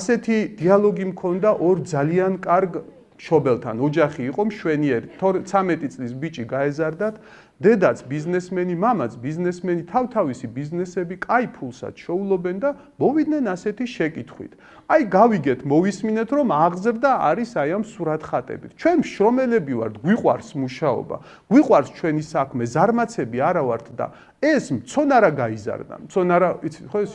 ასეთი დიალოგი მქონდა ორ ძალიან კარგ მშობელთან. ოჯახი იყო მშვენიერი. 13 წლის ბიჭი გაეზარდათ, დედაც ბიზნესმენი, მამაც ბიზნესმენი, თავთავისი ბიზნესები კაი ფულსაც შოულობენ და მოვიდნენ ასეთი შეკითხვით. აი გავიგეთ, მოვისმინეთ, რომ აღზრდა არის აი ამ სურათხატებით. ჩვენ მშრომელები ვართ, გვიყვარს მუშაობა, გვიყვარს ჩვენი საქმე, ზარმაცები არა ვართ და ეს მცონარა გაიზარდა. მცონარა, იცით ხო ეს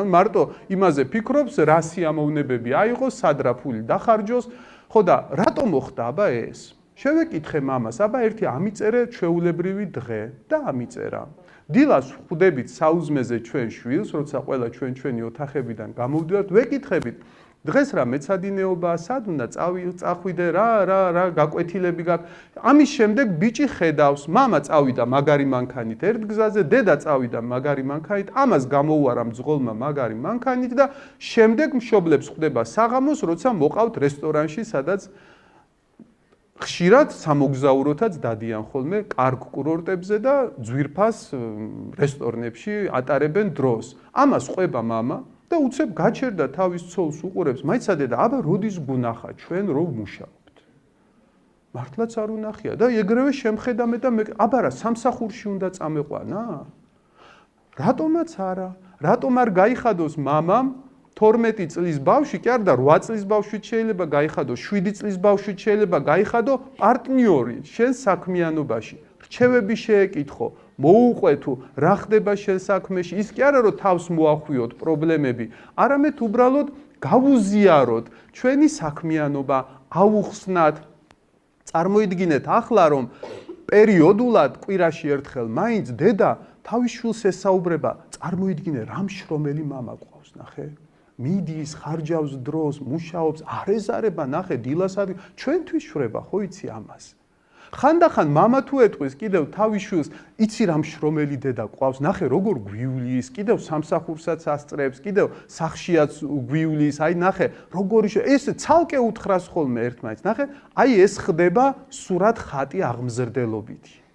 მარტო იმაზე ფიქრობს, რა სიამოვნებები აიღოს, სად რა ფული დახარჯოს. ხო და რატომ მოხდა აბა ეს? შევეკითხე მამას, აბა ერთი ამიწერე ჩვეულებრივი დღე და ამიწერა. დილას ხვდებით საუზმეზე ჩვენ შვილს, როცა ყველა ჩვენი ოთახებიდან გამოვდივართ, ვეკითხებით. დღეს რა მეცადინეობაა, სად უნდა წახვიდე, რა გაკვეთილები გაქვს. ამის შემდეგ ბიჭი ხედავს, მამა წავიდა მაგარი მანქანით ერთ გზაზე, დედა წავიდა მაგარი მანქანით, ამას გამოუარა მძღოლმა მაგარი მანქანით და შემდეგ მშობლებს ხვდება საღამოს, როცა მოყავთ რესტორანში, სადაც ხშირად სამოგზაუროთაც დადიან ხოლმე კარგ კურორტებზე და ძვირფას რესტორნებში ატარებენ დროს. ამას ყვება მამა და უცებ გაჩერდა თავის ცოლს უყურებს, მაიცა დედა, აბა როდის გუნახა ჩვენ რო ვმუშაობთ. მართლაც არ უნახია და ეგრევე შემხედამე და აბა რა სამსახურში უნდა წამეყვანა? რატომაც არა? რატომ არ გაიხადოს მამამ 12 წლის ბავშვი, კი არა და 8 წლის ბავშვით შეიძლება გაიხადოს, 7 წლის ბავშვით შეიძლება გაიხადო პარტნიორი შენ საქმიანობაში. რჩევები შეეკითხო, მოუყვეთო, რა ხდება შენ საქმეში, ის კი არა რომ თავს მოახვიოთ პრობლემები, არამედ უბრალოდ გავუზიაროთ ჩვენი საქმიანობა, აუხსნათ. წარმოიდგინეთ ახლა რომ პერიოდულად კვირაში ერთხელ მაინც დედა თავის შვილს ესაუბრება, წარმოიდგინე რა მშრომელი მამა ყავს, ნახე? მიდის, ხარჯავს დროს, მუშაობს, არ ეზარება, ნახე, დილას ჩვენთვის შვრება, ხო იცი ამას. ხანდახან მამა თუ ეტყვის კიდევ თავის შვილს, იცი რა მშრომელი დედა ყავს, ნახე როგორ გვივლის, კიდევ სამსახურსაც ასწრებს, კიდევ სახშიაც გვივლის, აი ნახე, როგორი ეს ცალკე უთხრას ხოლმე ერთმანეთს, ნახე, აი ეს ხდება სურათ ხატი აღმზრდელობითი.